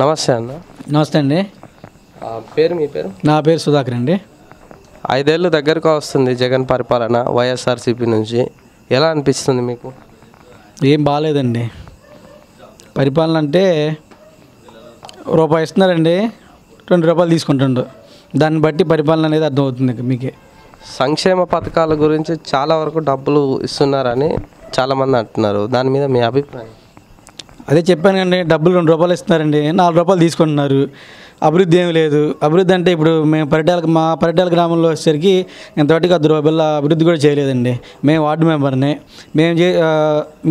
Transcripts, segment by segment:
నమస్తే అన్న. నమస్తే అండి. మీ పేరు? నా పేరు సుధాకర్ అండి. 5 ఏళ్ళు దగ్గరకు వస్తుంది జగన్ పరిపాలన వైఎస్ఆర్సీపీ నుంచి. ఎలా అనిపిస్తుంది మీకు? ఏం బాగాలేదండి. పరిపాలన అంటే రూపాయి ఇస్తున్నారండి, 20 రూపాయలు తీసుకుంటుండు. దాన్ని బట్టి పరిపాలన అనేది అర్థమవుతుంది మీకే. సంక్షేమ పథకాల గురించి చాలా వరకు డబ్బులు ఇస్తున్నారని చాలామంది అంటున్నారు. దాని మీద మీ అభిప్రాయం? అదే చెప్పాను కండి, డబ్బులు 2 రూపాయలు ఇస్తున్నారండి, 4 రూపాయలు తీసుకుంటున్నారు. అభివృద్ధి ఏమి లేదు. అభివృద్ధి అంటే ఇప్పుడు మేము మా పరిటాల గ్రామంలో వచ్చేసరికి ఇంతవరకు 10 రూపాయల అభివృద్ధి కూడా చేయలేదండి. మేము వార్డు మెంబర్ని.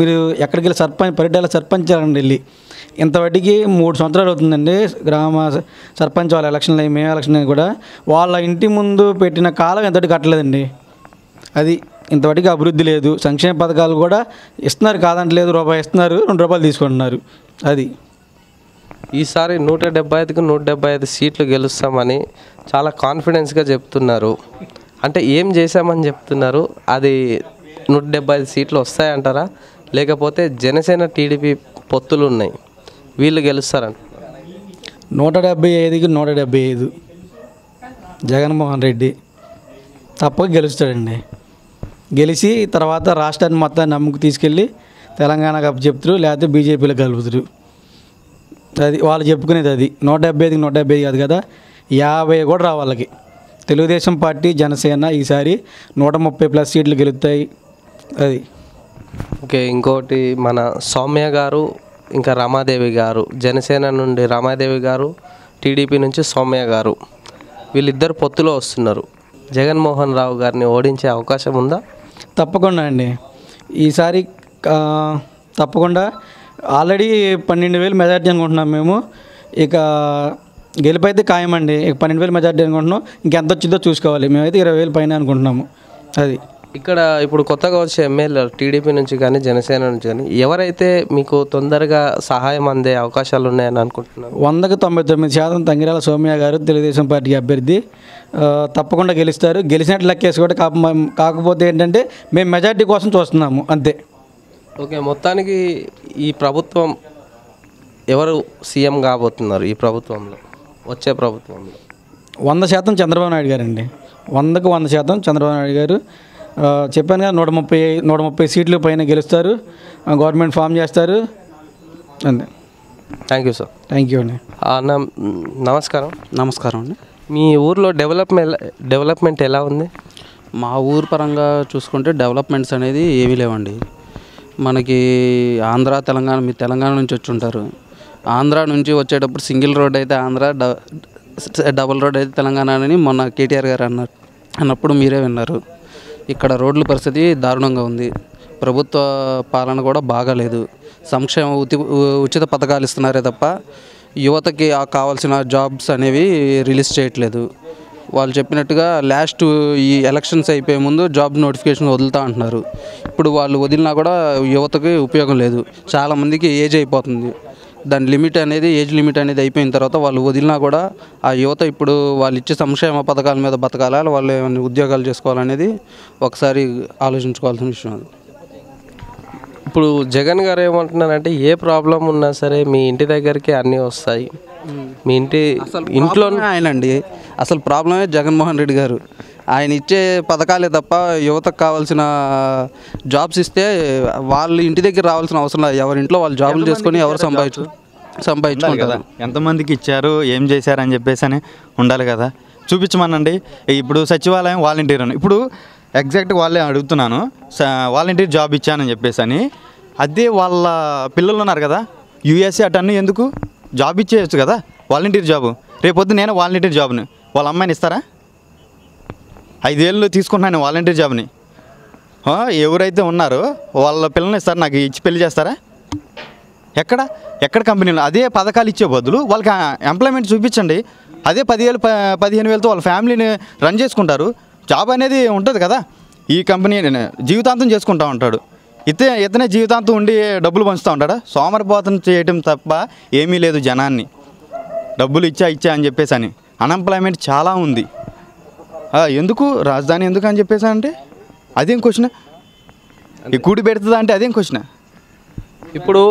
మీరు ఎక్కడికి వెళ్ళి పరిటాల సర్పంచ్ వెళ్ళి ఇంతవరకు 3 సంవత్సరాలు అవుతుందండి. గ్రామ సర్పంచ్ వాళ్ళ ఎలక్షన్లు మేము ఎలక్షన్ కూడా వాళ్ళ ఇంటి ముందు పెట్టిన కాలం ఎంతటి కట్టలేదండి. అది ఇంతవరకు అభివృద్ధి లేదు. సంక్షేమ పథకాలు కూడా ఇస్తున్నారు, కాదంటలేదు. రూపాయి ఇస్తున్నారు, 2 రూపాయలు తీసుకుంటున్నారు. అది ఈసారి 175కు 175 సీట్లు గెలుస్తామని చాలా కాన్ఫిడెన్స్గా చెప్తున్నారు. అంటే ఏం చేశామని చెప్తున్నారు? అది 175 సీట్లు వస్తాయంటారా, లేకపోతే జనసేన టీడీపీ పొత్తులు ఉన్నాయి, వీళ్ళు గెలుస్తారంట? 175కి 175 జగన్మోహన్ రెడ్డి తప్పక గెలుస్తాడండి. గెలిచి తర్వాత రాష్ట్రాన్ని మొత్తాన్ని నమ్ముకు తీసుకెళ్ళి తెలంగాణకు అప్పచెప్తారు, లేకపోతే బీజేపీలో కలుపుతారు. అది వాళ్ళు చెప్పుకునేది. అది 175కి 175 కాదు కదా, 50 కూడా రావు వాళ్ళకి. తెలుగుదేశం పార్టీ, జనసేన ఈసారి 130+ సీట్లు గెలుస్తాయి. అది ఓకే. ఇంకోటి, మన సౌమ్య గారు ఇంకా రమాదేవి గారు, జనసేన నుండి రమాదేవి గారు, టీడీపీ నుంచి సౌమ్య గారు, వీళ్ళిద్దరు పొత్తులో వస్తున్నారు. జగన్మోహన్ రావు గారిని ఓడించే అవకాశం ఉందా? తప్పకుండా అండి. ఈసారి తప్పకుండా. ఆల్రెడీ 12,000 మెజార్టీ అనుకుంటున్నాం మేము. ఇక గెలిపైతే ఖాయమండి. ఇక 12,000 మెజార్టీ అనుకుంటున్నాం. ఇంకెంత వచ్చిందో చూసుకోవాలి. మేమైతే 20,000 పైన అనుకుంటున్నాము. అది ఇక్కడ ఇప్పుడు కొత్తగా వచ్చే ఎమ్మెల్యే టీడీపీ నుంచి కానీ జనసేన నుంచి కానీ ఎవరైతే మీకు తొందరగా సహాయం అందే అవకాశాలు ఉన్నాయని అనుకుంటున్నారు? 100కి 99% తంగిరాల సౌమ్య గారు, తెలుగుదేశం పార్టీ అభ్యర్థి, తప్పకుండా గెలుస్తారు. గెలిచినట్టు లెక్కేసి కూడా కాకపోతే ఏంటంటే మేము మెజార్టీ కోసం చూస్తున్నాము అంతే. ఓకే. మొత్తానికి ఈ ప్రభుత్వం ఎవరు సీఎం కాబోతున్నారు? ఈ ప్రభుత్వంలో, వచ్చే ప్రభుత్వంలో 100% చంద్రబాబు నాయుడు గారు అండి. 100కి 100% చంద్రబాబు నాయుడు గారు. చెప్పాను కదా, 130 సీట్లు పైన గెలుస్తారు, గవర్నమెంట్ ఫామ్ చేస్తారు అంతే. Thank you sir. Thank you అండి. అన్న నమస్కారం. నమస్కారం అండి. మీ ఊర్లో డెవలప్మెంట్ ఎలా ఉంది? మా ఊరు పరంగా చూసుకుంటే డెవలప్మెంట్స్ అనేది ఏమీ లేవండి. మనకి ఆంధ్ర, తెలంగాణ, మీరు తెలంగాణ నుంచి వచ్చి ఉంటారు. ఆంధ్ర నుంచి వచ్చేటప్పుడు సింగిల్ రోడ్ అయితే ఆంధ్ర, డబుల్ రోడ్ అయితే తెలంగాణ అని మొన్న కేటీఆర్ గారు అన్నప్పుడు మీరే విన్నారు. ఇక్కడ రోడ్ల పరిస్థితి దారుణంగా ఉంది. ప్రభుత్వ పాలన కూడా బాగాలేదు. సంక్షేమ ఉచిత పథకాలు ఇస్తున్నారే తప్ప యువతకి కావాల్సిన జాబ్స్ అనేవి రిలీజ్ చేయట్లేదు. వాళ్ళు చెప్పినట్టుగా లాస్ట్ ఈ ఎలక్షన్స్ అయిపోయే ముందు జాబ్ నోటిఫికేషన్ వదులుతా అంటున్నారు. ఇప్పుడు వాళ్ళు వదిలినా కూడా యువతకి ఉపయోగం లేదు. చాలామందికి ఏజ్ అయిపోతుంది. దాని లిమిట్ అనేది, ఏజ్ లిమిట్ అనేది అయిపోయిన తర్వాత వాళ్ళు వదిలినా కూడా ఆ యువత ఇప్పుడు వాళ్ళు ఇచ్చే సంక్షేమ పథకాల మీద బతకాలా, వాళ్ళు ఏమైనా ఉద్యోగాలు చేసుకోవాలనేది ఒకసారి ఆలోచించుకోవాల్సిన విషయం. అది ఇప్పుడు జగన్ గారు ఏమంటున్నారంటే ఏ ప్రాబ్లం ఉన్నా సరే మీ ఇంటి దగ్గరికి అన్నీ వస్తాయి. మీ ఇంట్లో ఆయనండి అసలు ప్రాబ్లమే జగన్మోహన్ రెడ్డి గారు. ఆయన ఇచ్చే పథకాలే తప్ప యువతకు కావాల్సిన జాబ్స్ ఇస్తే వాళ్ళు ఇంటి దగ్గర రావాల్సిన అవసరం లేదు. ఎవరింట్లో వాళ్ళు జాబులు చేసుకొని ఎవరు సంపాదించుకోవాలి కదా. ఎంతమందికి ఇచ్చారు, ఏం చేశారు అని చెప్పేసి అని ఉండాలి కదా. చూపించమనండి. ఇప్పుడు సచివాలయం వాలంటీర్ అని ఇప్పుడు ఎగ్జాక్ట్గా వాళ్ళే అడుగుతున్నాను, వాలంటీర్ జాబ్ ఇచ్చానని చెప్పేసి అని. అదే వాళ్ళ పిల్లలు ఉన్నారు కదా, యూఎస్ఏ అటన్నీ ఎందుకు జాబ్ ఇచ్చేయచ్చు కదా, వాలంటీర్ జాబు. రేపొద్దు నేను వాలంటీర్ జాబ్ని వాళ్ళ అమ్మాయిని ఇస్తారా? 5 ఏళ్ళు తీసుకుంటున్నాను వాలంటీర్ జాబ్ని. ఎవరైతే ఉన్నారో వాళ్ళ పిల్లల్ని ఇస్తారు, నాకు ఇచ్చి పెళ్లి చేస్తారా? ఎక్కడ కంపెనీలో అదే పథకాలు ఇచ్చే బదులు వాళ్ళకి ఎంప్లాయ్మెంట్ చూపించండి. అదే 10,000 15,000తో వాళ్ళ ఫ్యామిలీని రన్ చేసుకుంటారు. జాబ్ అనేది ఉంటుంది కదా. ఈ కంపెనీ జీవితాంతం చేసుకుంటూ ఉంటాడు. ఇతనే జీవితాంతం ఉండి డబ్బులు పంచుతూ ఉంటాడా? సోమరిపోతం చేయటం తప్ప ఏమీ లేదు. జనాన్ని డబ్బులు ఇచ్చా అని చెప్పేసి అని అన్ఎంప్లాయ్మెంట్ చాలా ఉంది. ఎందుకు రాజధాని ఎందుకు అని చెప్పేసి అంటే అదేం క్వశ్చన్. ఈ కూడి పెడుతుందా అంటే అదేం క్వశ్చన్. ఇప్పుడు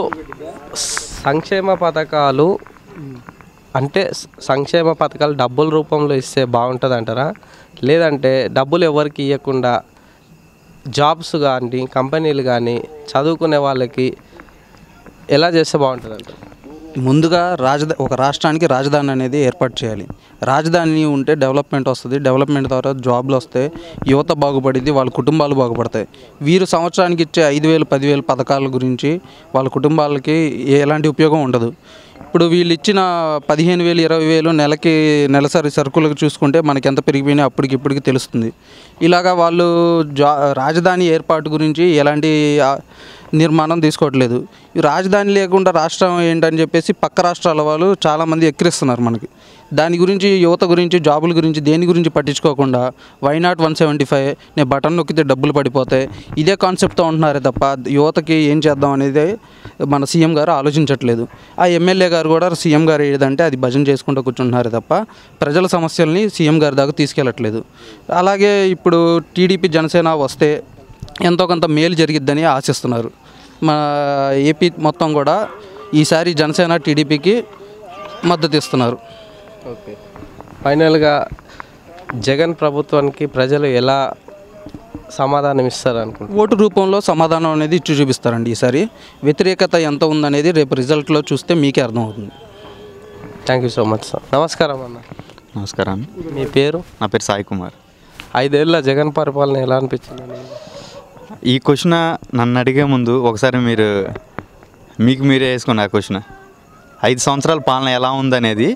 సంక్షేమ పథకాలు అంటే సంక్షేమ పథకాలు డబ్బుల రూపంలో ఇస్తే బాగుంటుంది అంటారా, లేదంటే డబ్బులు ఎవరికి ఇవ్వకుండా జాబ్స్ కానీ కంపెనీలు కానీ చదువుకునే వాళ్ళకి ఎలా చేస్తే బాగుంటుంది అంటారు? ముందుగా ఒక రాష్ట్రానికి రాజధాని అనేది ఏర్పాటు చేయాలి. రాజధాని ఉంటే డెవలప్మెంట్ వస్తుంది. డెవలప్మెంట్ ద్వారా జాబ్లు వస్తాయి, యువత బాగుపడింది, వాళ్ళ కుటుంబాలు బాగుపడతాయి. వీరు సంవత్సరానికి ఇచ్చే 5,000 10,000 పథకాల గురించి వాళ్ళ కుటుంబాలకి ఎలాంటి ఉపయోగం ఉండదు. ఇప్పుడు వీళ్ళు ఇచ్చిన 15,000 20,000 నెలసరి సరుకులకు చూసుకుంటే మనకి ఎంత పెరిగిపోయినా ఇప్పటికి తెలుస్తుంది. ఇలాగా వాళ్ళు రాజధాని ఏర్పాటు గురించి ఎలాంటి నిర్మాణం తీసుకోవట్లేదు. ఈ రాజధాని లేకుండా రాష్ట్రం ఏంటని చెప్పేసి పక్క రాష్ట్రాల వాళ్ళు చాలామంది ఎక్కిరిస్తున్నారు మనకి. దాని గురించి యువత గురించి జాబుల గురించి దేని గురించి పట్టించుకోకుండా వై నాట్ 175 నేను బటన్ నొక్కితే డబ్బులు పడిపోతాయి ఇదే కాన్సెప్ట్తో ఉంటున్నారే తప్ప యువతకి ఏం చేద్దాం అనేది మన సీఎం గారు ఆలోచించట్లేదు. ఆ ఎమ్మెల్యే గారు కూడా సీఎం గారు ఏదంటే అది భజన చేసుకుంటూ కూర్చుంటున్నారే తప్ప ప్రజల సమస్యల్ని సీఎం గారి దాకా తీసుకెళ్ళట్లేదు. అలాగే ఇప్పుడు టీడీపీ జనసేన వస్తే ఎంతో కొంత మేలు జరిగిద్దని ఆశిస్తున్నారు. మా ఏపీ మొత్తం కూడా ఈసారి జనసేన టీడీపీకి మద్దతు ఇస్తున్నారు. ఓకే, ఫైనల్గా జగన్ ప్రభుత్వానికి ప్రజలు ఎలా సమాధానం ఇస్తారు అనుకుంటున్నారు? ఓటు రూపంలో సమాధానం అనేది ఇచ్చి చూపిస్తారండి. ఈసారి వ్యతిరేకత ఎంత ఉందనేది రేపు రిజల్ట్లో చూస్తే మీకే అర్థమవుతుంది. Thank you so much sir. నమస్కారం అన్న. నమస్కారం. మీ పేరు? నా పేరు సాయి కుమార్. 5 ఏళ్ళ జగన్ పరిపాలన ఎలా అనిపించింది? ఈ క్వశ్చన్ నన్ను అడిగే ముందు ఒకసారి మీరే వేసుకున్న ఆ క్వశ్చన్ 5 సంవత్సరాల పాలన ఎలా ఉందనేది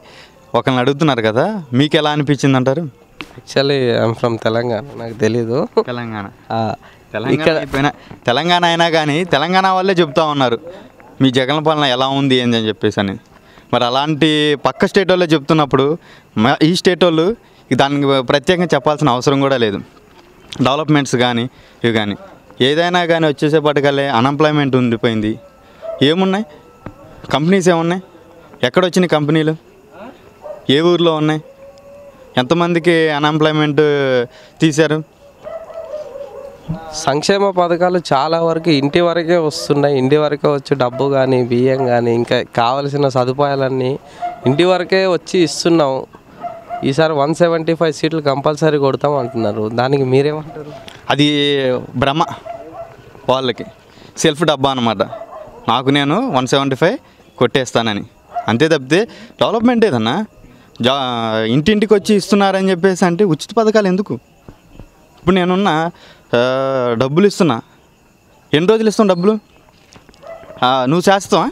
ఒకరిని అడుగుతున్నారు కదా, మీకు ఎలా అనిపించింది అంటారు? యాక్చువల్లీ ఐఎమ్ ఫ్రమ్ తెలంగాణ, నాకు తెలీదు. తెలంగాణ అయినా కానీ తెలంగాణ వాళ్ళే చెప్తా ఉన్నారు మీ జగన్ పాలన ఎలా ఉంది ఏంది అని చెప్పేసి అని. మరి అలాంటి పక్క స్టేట్ వాళ్ళే చెప్తున్నప్పుడు ఈ స్టేట్ వాళ్ళు దానికి ప్రత్యేకంగా చెప్పాల్సిన అవసరం కూడా లేదు. డెవలప్మెంట్స్ కానీ ఇవి కానీ ఏదైనా కానీ వచ్చేసేపటికల్లే అన్ఎంప్లాయ్మెంట్ ఉండిపోయింది. ఏమున్నాయి కంపెనీస్ ఏమున్నాయి? ఎక్కడొచ్చినాయి కంపెనీలు? ఏ ఊర్లో ఉన్నాయి? ఎంతమందికి అన్ఎంప్లాయ్మెంట్ తీశారు? సంక్షేమ పథకాలు చాలా వరకు ఇంటి వరకే వస్తున్నాయి. ఇంటి వరకే వచ్చి డబ్బు కానీ బియ్యం కానీ ఇంకా కావలసిన సదుపాయాలన్నీ ఇంటి వరకే వచ్చి ఇస్తున్నాం. ఈసారి 175 సీట్లు కంపల్సరీ కొడతాం అంటున్నారు. దానికి మీరేమంటారు? అది భ్రమ, వాళ్ళకి సెల్ఫ్ డబ్బా అనమాట. నాకు నేను 175 కొట్టేస్తానని అంతే తప్పితే డెవలప్మెంట్ ఏదన్నా ఇంటింటికి వచ్చి ఇస్తున్నారని చెప్పేసి అంటే ఉచిత పథకాలు ఎందుకు? ఇప్పుడు నేనున్న డబ్బులు ఇస్తున్నా, ఎన్ని రోజులు ఇస్తాం డబ్బులు? నువ్వు చేస్తావా?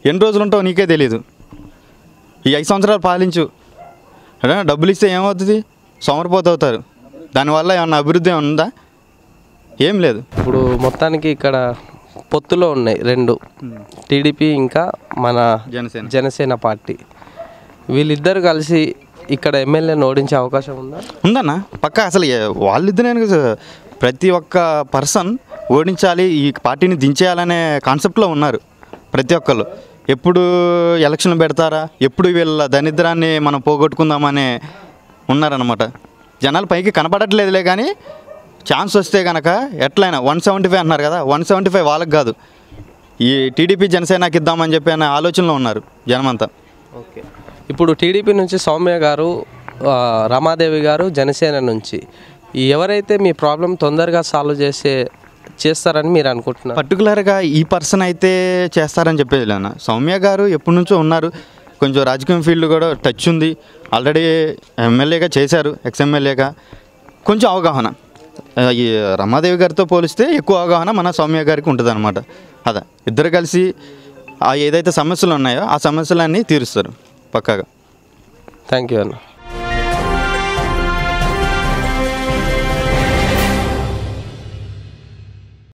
ఎన్ని రోజులు ఉంటావు నీకే తెలీదు. ఈ 5 సంవత్సరాలు పాలించు, డబ్బులు ఇస్తే ఏమవుతుంది? సోమరిపోతవుతారు. దానివల్ల ఏమన్నా అభివృద్ధి ఉందా? ఏం లేదు. ఇప్పుడు మొత్తానికి ఇక్కడ పొత్తులో ఉన్నాయి 2, టీడీపీ ఇంకా మన జనసేన పార్టీ. వీళ్ళిద్దరు కలిసి ఇక్కడ ఎమ్మెల్యేని ఓడించే అవకాశం ఉందన్న పక్కా. అసలు వాళ్ళిద్దరే ప్రతి ఒక్క పర్సన్ ఓడించాలి, ఈ పార్టీని దించేయాలనే కాన్సెప్ట్లో ఉన్నారు ప్రతి ఒక్కళ్ళు. ఎప్పుడు ఎలక్షన్లు పెడతారా, ఎప్పుడు వీళ్ళ దరిద్రాన్ని మనం పోగొట్టుకుందామనే ఉన్నారనమాట. జనాలు పైకి కనపడట్లేదులే కానీ ఛాన్స్ వస్తే కనుక ఎట్లయినా 175 అన్నారు కదా, 175 వాళ్ళకి కాదు, ఈ టీడీపీ జనసేనకి ఇద్దామని చెప్పి అనే ఆలోచనలో ఉన్నారు జనమంతా. ఓకే, ఇప్పుడు టీడీపీ నుంచి సౌమ్య గారు, రమాదేవి గారు జనసేన నుంచి ఎవరైతే మీ ప్రాబ్లం తొందరగా సాల్వ్ చేస్తారని మీరు అనుకుంటున్నారు? పర్టికులర్గా ఈ పర్సన్ అయితే చేస్తారని చెప్పేది లేదన్న. సౌమ్య గారు ఎప్పటి నుంచో ఉన్నారు, కొంచెం రాజకీయం ఫీల్డ్ కూడా టచ్ ఉంది, ఆల్రెడీ ఎమ్మెల్యేగా చేశారు, ఎక్స్ఎమ్మెల్యేగా. కొంచెం అవగాహన ఈ రమాదేవి గారితో పోలిస్తే ఎక్కువ అవగాహన మన సౌమ్య గారికి ఉంటుంది అనమాట. అదా ఇద్దరు కలిసి ఏదైతే సమస్యలు ఉన్నాయో ఆ సమస్యలన్నీ తీరుస్తారు పక్కాగా. థ్యాంక్ యూ అన్న.